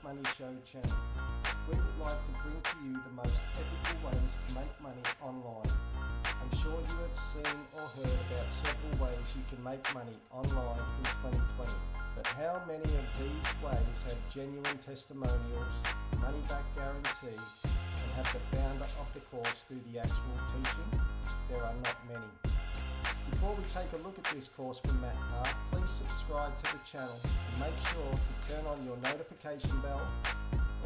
Money Show channel. We would like to bring to you the most ethical ways to make money online. I'm sure you have seen or heard about several ways you can make money online in 2020, but how many of these ways have genuine testimonials, money-back guarantee, and have the founder of the course do the actual teaching? There are not many. Before we take a look at this course from Matt Park, please subscribe to the channel and make sure to turn on your notification bell.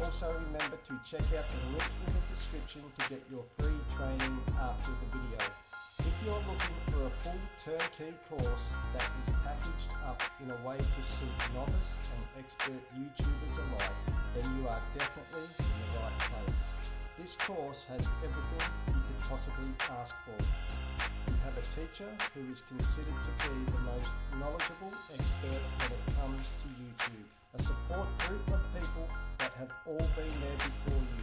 Also remember to check out the link in the description to get your free training after the video. If you're looking for a full turnkey course that is packaged up in a way to suit novice and expert YouTubers alike, then you are definitely in the right place. This course has everything you could possibly ask for. You have a teacher who is considered to be the most knowledgeable expert when it comes to YouTube, a support group of people that have all been there before you,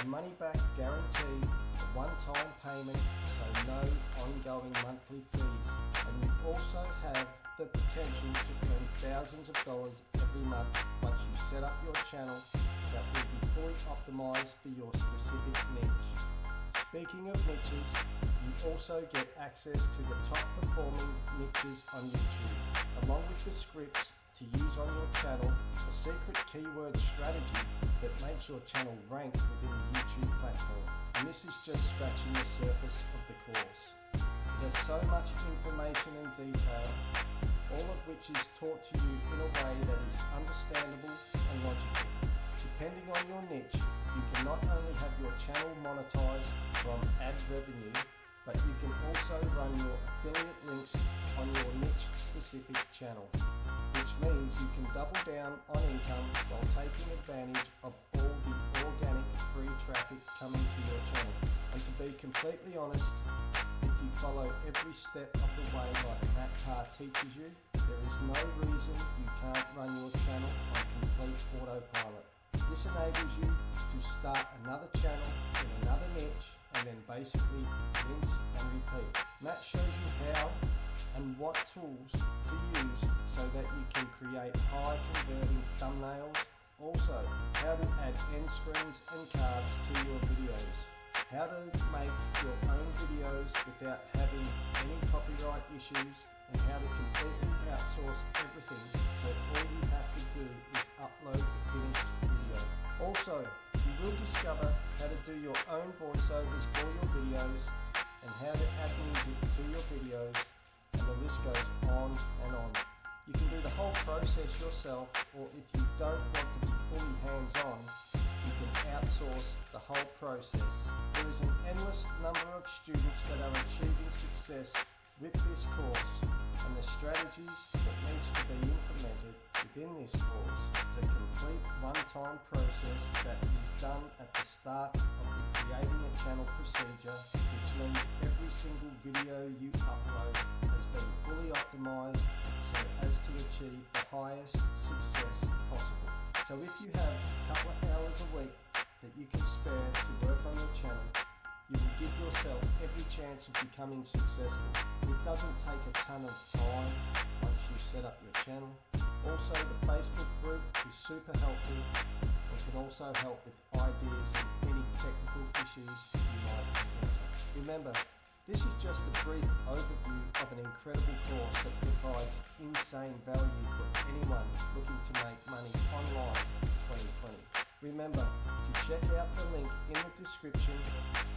a money-back guarantee, a one-time payment, so no ongoing monthly fees, and you also have the potential to earn thousands of dollars every month once you set up your channel that will be fully optimized for your specific niche. Speaking of niches, you also get access to the top performing niches on YouTube, along with the scripts to use on your channel, a secret keyword strategy that makes your channel rank within the YouTube platform. And this is just scratching the surface of the course. It has so much information and detail, all of which is taught to you in a way that is understandable and logical. Depending on your niche, you can not only have your channel monetized from ad revenue, but you can also run your affiliate links on your niche specific channel, which means you can double down on income while taking advantage of all the organic free traffic coming to your channel. And to be completely honest, if you follow every step of the way like Matt Parr teaches you, there is no reason you can't run your channel on complete autopilot. This enables you to start another channel in another niche and then basically rinse and repeat. Matt shows you how and what tools to use so that you can create high converting thumbnails. Also, how to add end screens and cards to your videos. How to make your own videos without having any copyright issues, and how to completely outsource everything so all you have to do is upload the finished video. Also, you will discover how to do your own voiceovers for your videos and how to add music to your videos, and the list goes on and on. You can do the whole process yourself, or if you don't want to be fully hands-on, you can outsource the whole process. There is an endless number of students that are achieving success with this course, and the strategies that needs to be implemented within this course. It's a complete one-time process that is done at the start of the creating a channel procedure, which means every single video you upload has been fully optimized so as to achieve the highest success possible. So if you have a couple of hours a week that you can spare to work on your channel, you will give yourself every chance of becoming successful. It doesn't take a ton of time once you set up your channel. Also, the Facebook group is super helpful and can also help with ideas and any technical issues you might encounter. Remember, this is just a brief overview of an incredible course that provides insane value for anyone looking to make money online in 2020. Remember to check out the link in the description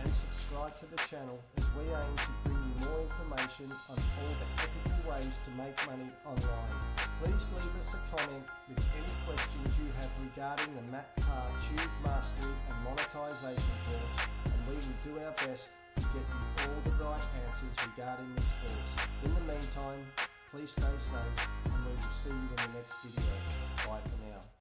and subscribe to the channel, as we aim to bring you more information on all the ethical ways to make money online. Please leave us a comment with any questions you have regarding the Matt Parr Tube Mastery and Monetization course, and we will do our best to get you all the right answers regarding this course. In the meantime, please stay safe, and we will see you in the next video. Bye for now.